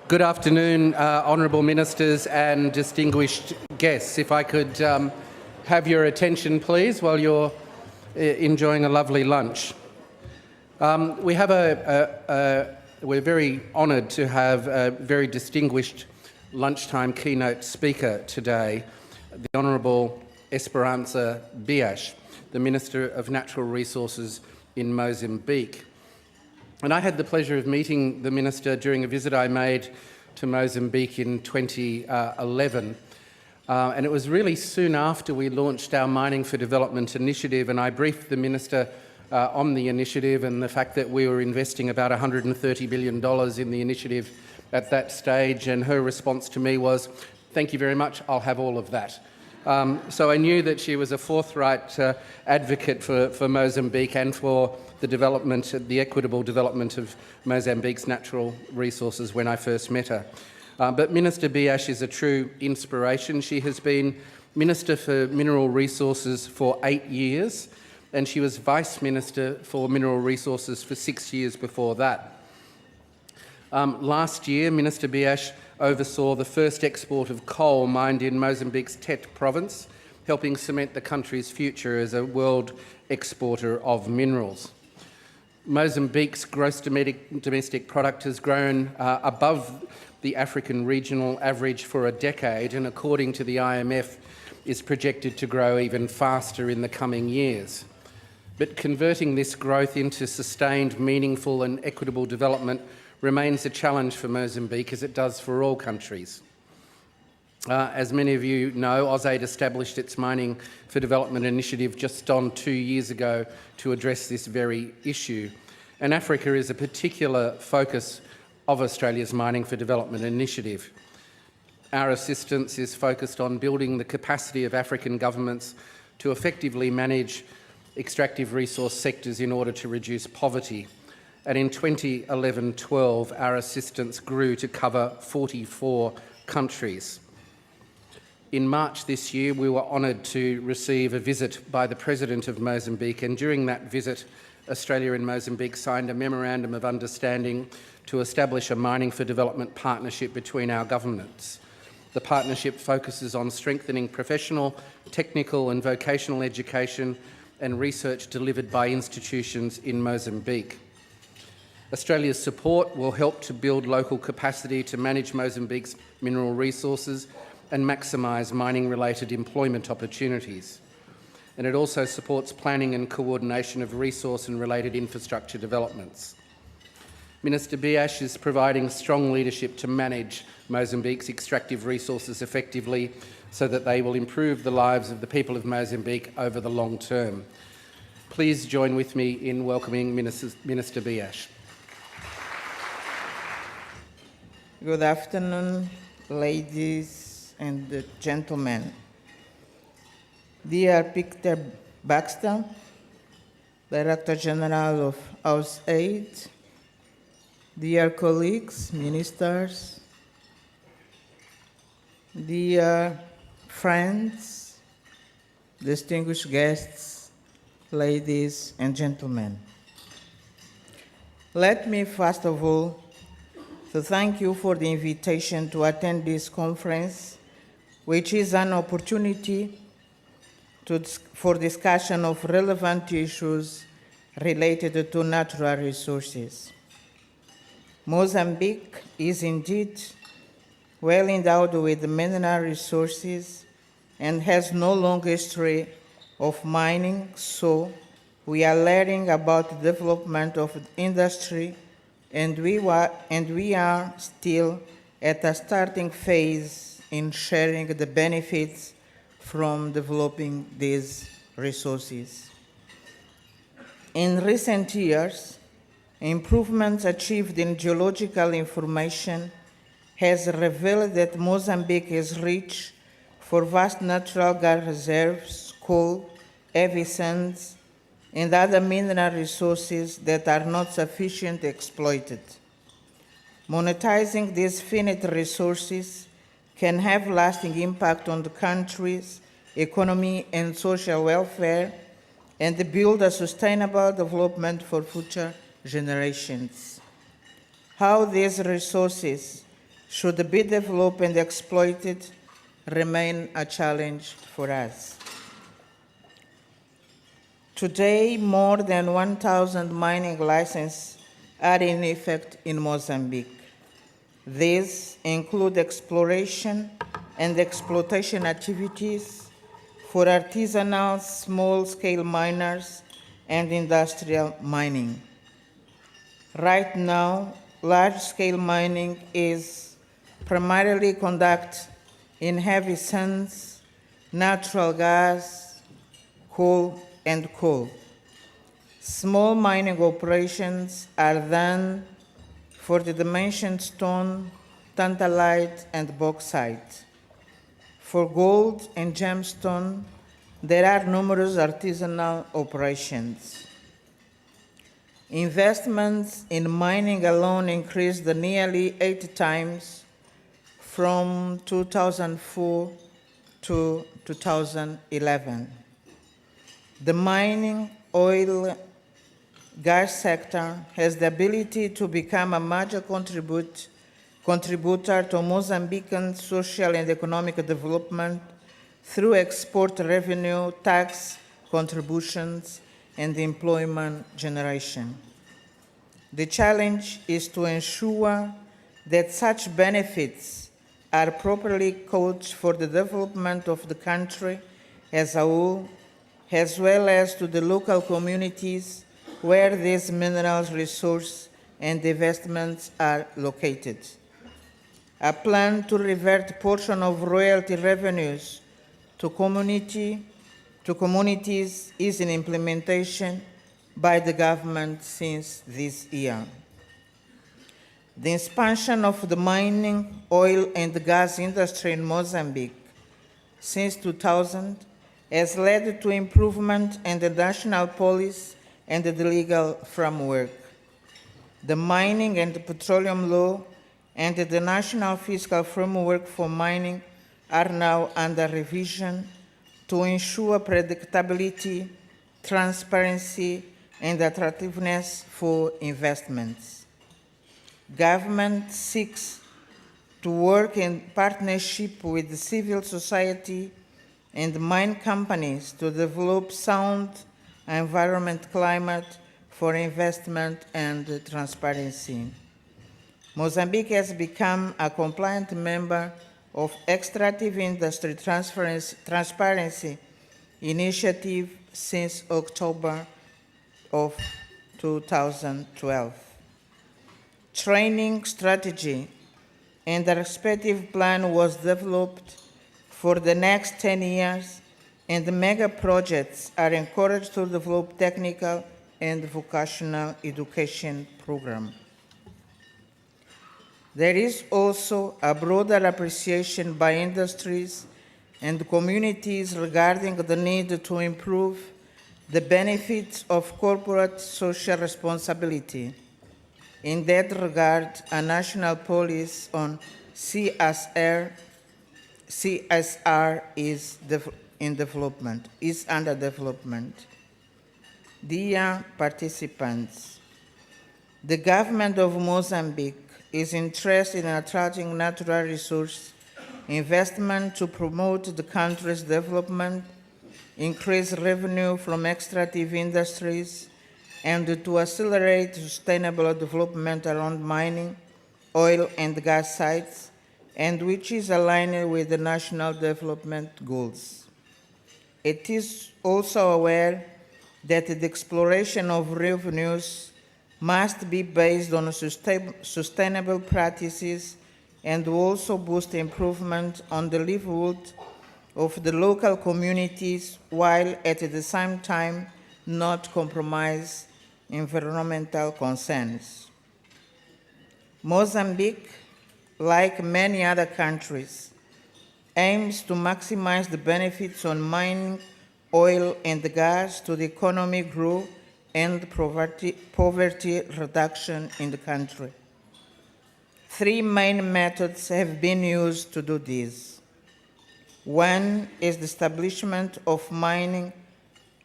Good afternoon, honourable ministers and distinguished guests. If I could have your attention, please, while you're enjoying a lovely lunch. We're very honoured to have a very distinguished lunchtime keynote speaker today, the Honourable Esperança Biasz, the Minister of Natural Resources in Mozambique. And I had the pleasure of meeting the Minister during a visit I made to Mozambique in 2011. And it was really soon after we launched our Mining for Development initiative, and I briefed the Minister on the initiative and the fact that we were investing about $130 billion in the initiative at that stage, and her response to me was, "Thank you very much, I'll have all of that." So I knew that she was a forthright advocate for Mozambique and for the development, the equitable development of Mozambique's natural resources when I first met her. But Minister Biasz is a true inspiration. She has been Minister for Mineral Resources for 8 years, and she was Vice Minister for Mineral Resources for 6 years before that. Last year, Minister Biasz oversaw the first export of coal mined in Mozambique's Tete province, helping cement the country's future as a world exporter of minerals. Mozambique's gross domestic product has grown above the African regional average for a decade, and according to the IMF, is projected to grow even faster in the coming years. But converting this growth into sustained, meaningful and equitable development remains a challenge for Mozambique, as it does for all countries. As many of you know, AusAid established its Mining for Development initiative just on 2 years ago to address this very issue. And Africa is a particular focus of Australia's Mining for Development initiative. Our assistance is focused on building the capacity of African governments to effectively manage extractive resource sectors in order to reduce poverty. And in 2011-12, our assistance grew to cover 44 countries. In March this year, we were honoured to receive a visit by the President of Mozambique, and during that visit, Australia and Mozambique signed a Memorandum of Understanding to establish a Mining for Development partnership between our governments. The partnership focuses on strengthening professional, technical and vocational education and research delivered by institutions in Mozambique. Australia's support will help to build local capacity to manage Mozambique's mineral resources and maximise mining-related employment opportunities. And it also supports planning and coordination of resource and related infrastructure developments. Minister Biasz is providing strong leadership to manage Mozambique's extractive resources effectively so that they will improve the lives of the people of Mozambique over the long term. Please join with me in welcoming Minister Biasz. Good afternoon, ladies and gentlemen. Dear Peter Baxter, Director General of AusAid, dear colleagues, ministers, dear friends, distinguished guests, ladies and gentlemen. Let me first of all thank you for the invitation to attend this conference, which is an opportunity for discussion of relevant issues related to natural resources. Mozambique is indeed well endowed with mineral resources and has no long history of mining, so we are learning about the development of industry, and we are still at a starting phase in sharing the benefits from developing these resources. In recent years, improvements achieved in geological information has revealed that Mozambique is rich for vast natural gas reserves, coal, heavy sands, and other mineral resources that are not sufficiently exploited. Monetizing these finite resources can have lasting impact on the country's economy and social welfare, and build a sustainable development for future generations. How these resources should be developed and exploited remain a challenge for us. Today, more than 1,000 mining licenses are in effect in Mozambique. These include exploration and exploitation activities for artisanal, small-scale miners and industrial mining. Right now, large-scale mining is primarily conducted in heavy sands, natural gas, coal, and coal. Small mining operations are done for the dimension stone, tantalite, and bauxite. For gold and gemstone, there are numerous artisanal operations. Investments in mining alone increased nearly 8 times from 2004 to 2011. The mining, oil, gas sector has the ability to become a major contributor to Mozambican social and economic development through export revenue, tax contributions, and employment generation. The challenge is to ensure that such benefits are properly coached for the development of the country as a whole, as well as to the local communities where these minerals resources and investments are located. A plan to revert portion of royalty revenues to communities is in implementation by the government since this year. The expansion of the mining, oil, and gas industry in Mozambique since 2000 has led to improvement in the national policy and the legal framework. The mining and petroleum law and the national fiscal framework for mining are now under revision to ensure predictability, transparency, and attractiveness for investments. Government seeks to work in partnership with the civil society and mine companies to develop sound environment climate for investment and transparency. Mozambique has become a compliant member of Extractive Industry Transparency Initiative since October of 2012. Training strategy and the respective plan was developed for the next 10 years, and the mega projects are encouraged to develop technical and vocational education program. There is also a broader appreciation by industries and communities regarding the need to improve the benefits of corporate social responsibility. In that regard, a national policy on CSR is under development. Dear participants, the government of Mozambique is interested in attracting natural resource investment to promote the country's development, increase revenue from extractive industries, and to accelerate sustainable development around mining, oil, and gas sites, and which is aligned with the national development goals. It is also aware that the exploration of revenues must be based on sustainable practices and also boost improvement on the livelihood of the local communities, while at the same time not compromise environmental concerns. Mozambique, like many other countries, aims to maximize the benefits on mining, oil, and gas to the economic growth and poverty reduction in the country. 3 main methods have been used to do this. One is the establishment of mining,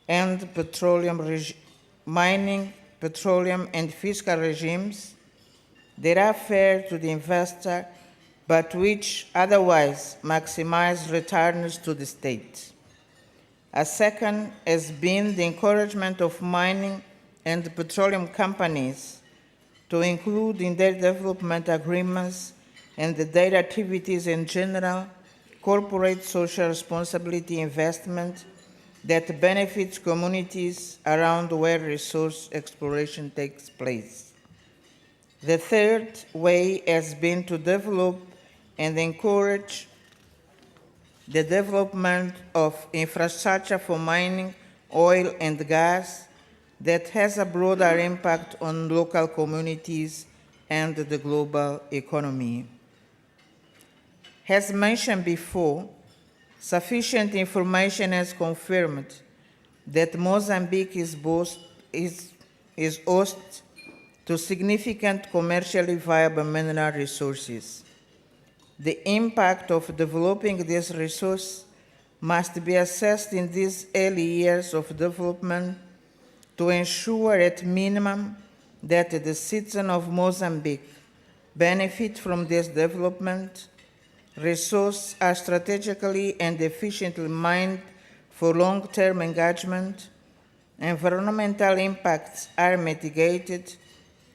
petroleum, and fiscal regimes that are fair to the investor but which otherwise maximize returns to the state. A second has been the encouragement of mining and petroleum companies to include in their development agreements and their activities in general corporate social responsibility investment that benefits communities around where resource exploration takes place. The third way has been to develop and encourage the development of infrastructure for mining, oil, and gas that has a broader impact on local communities and the global economy. As mentioned before, sufficient information has confirmed that Mozambique is host to significant commercially viable mineral resources. The impact of developing this resource must be assessed in these early years of development to ensure at minimum that the citizens of Mozambique benefit from this development. Resources are strategically and efficiently mined for long-term engagement, environmental impacts are mitigated,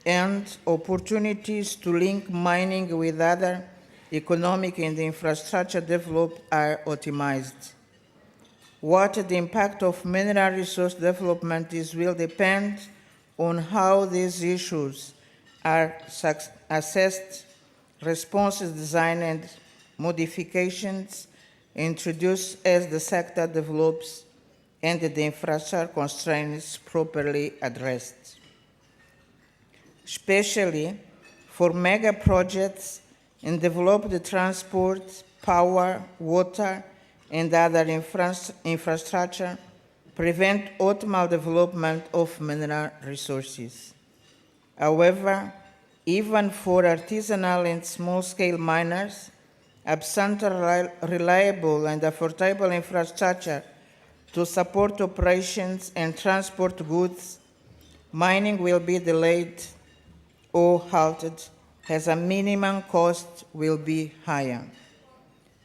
and opportunities to link mining with other economic and infrastructure development are optimized. What the impact of mineral resource development is will depend on how these issues are assessed, responses designed, and modifications introduced as the sector develops and the infrastructure constraints properly addressed. Especially for mega projects in developed transport, power, water, and other infrastructure, prevent optimal development of mineral resources. However, even for artisanal and small-scale miners, absent reliable and affordable infrastructure to support operations and transport goods, mining will be delayed or halted as a minimum cost will be higher.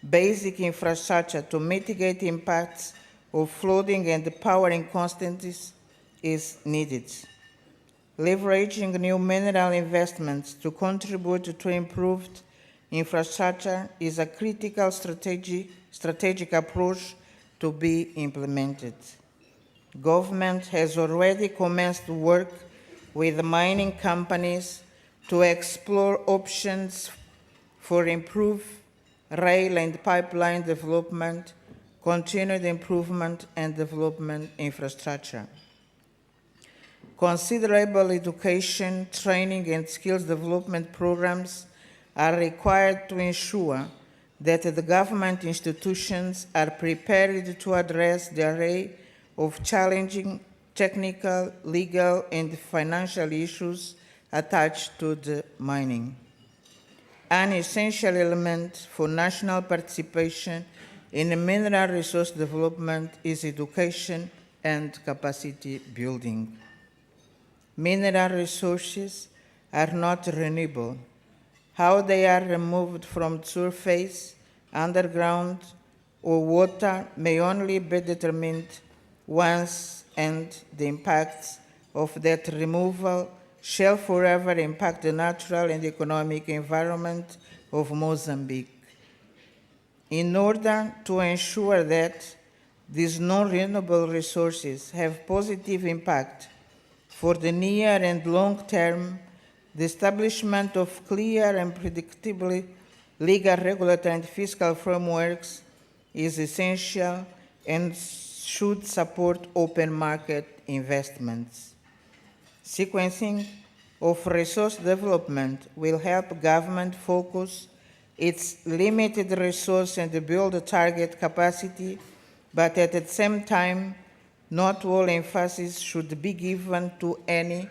Basic infrastructure to mitigate impacts of flooding and power inconsistencies is needed. Leveraging new mineral investments to contribute to improved infrastructure is a critical strategic approach to be implemented. Government has already commenced work with mining companies to explore options for improved rail and pipeline development, continued improvement and development infrastructure. Considerable education, training, and skills development programs are required to ensure that the government institutions are prepared to address the array of challenging technical, legal, and financial issues attached to the mining. An essential element for national participation in mineral resource development is education and capacity building. Mineral resources are not renewable. How they are removed from surface, underground, or water may only be determined once, and the impacts of that removal shall forever impact the natural and economic environment of Mozambique. In order to ensure that these non-renewable resources have positive impact for the near and long term, the establishment of clear and predictable legal, regulatory, and fiscal frameworks is essential and should support open market investments. Sequencing of resource development will help government focus its limited resource and build a target capacity, but at the same time, not all emphasis should be given to any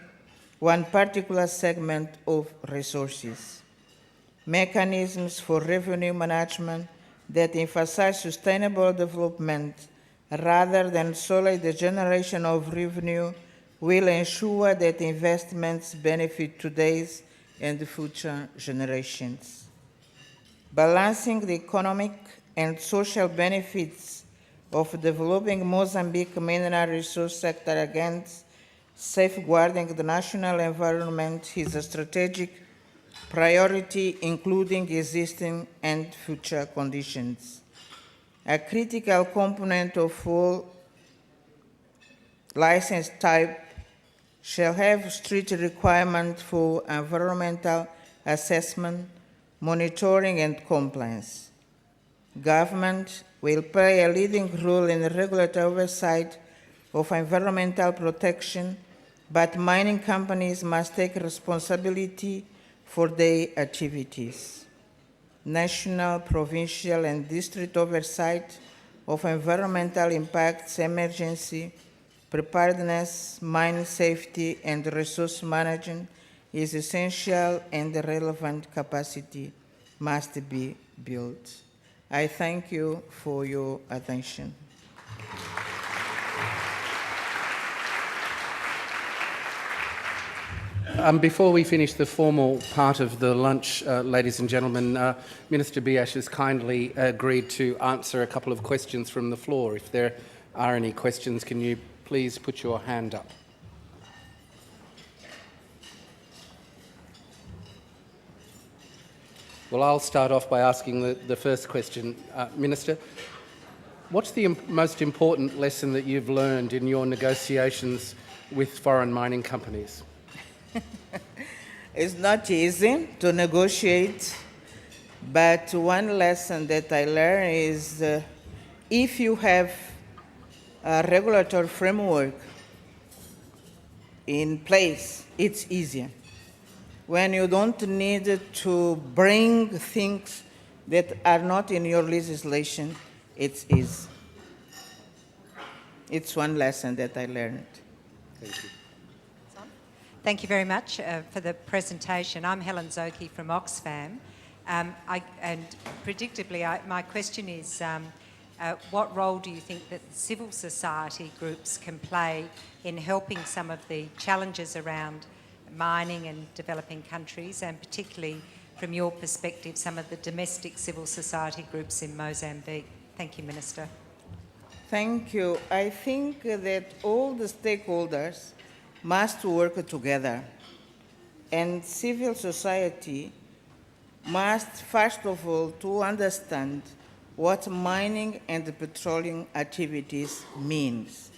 one particular segment of resources. Mechanisms for revenue management that emphasize sustainable development rather than solely the generation of revenue will ensure that investments benefit today's and future generations. balancing the economic and social benefits of developing Mozambique mineral resource sector against safeguarding the national environment is a strategic priority, including existing and future conditions. A critical component of all license type shall have strict requirements for environmental assessment, monitoring, and compliance. Government will play a leading role in the regulatory oversight of environmental protection, but mining companies must take responsibility for their activities. National, provincial, and district oversight of environmental impacts, emergency, preparedness, mine safety, and resource management is essential, and the relevant capacity must be built. I thank you for your attention. Before we finish the formal part of the lunch, ladies and gentlemen, Minister Biash has kindly agreed to answer a couple of questions from the floor. If there are any questions, can you please put your hand up? Well, I'll start off by asking the first question. Minister, what's the most important lesson that you've learned in your negotiations with foreign mining companies? It's not easy to negotiate, but one lesson that I learned is if you have a regulatory framework in place, it's easier. When you don't need to bring things that are not in your legislation, it's easy. It's one lesson that I learned. Thank you. Thank you very much for the presentation. I'm Helen Zoki from Oxfam. And predictably, my question is, what role do you think that civil society groups can play in helping some of the challenges around mining and developing countries, and particularly from your perspective, some of the domestic civil society groups in Mozambique? Thank you, Minister. Thank you. I think that all the stakeholders must work together, and civil society must, first of all, to understand what mining and petroleum activities means.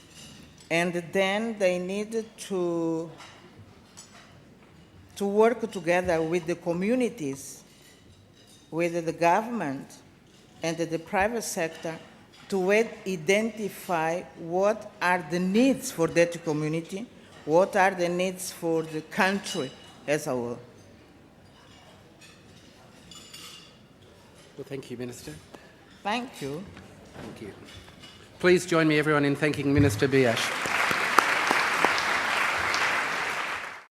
And then they need to work together with the communities, with the government and the private sector to identify what are the needs for that community, what are the needs for the country as a whole. Well, thank you, Minister. Thank you. Thank you. Please join me, everyone, in thanking Minister Biash.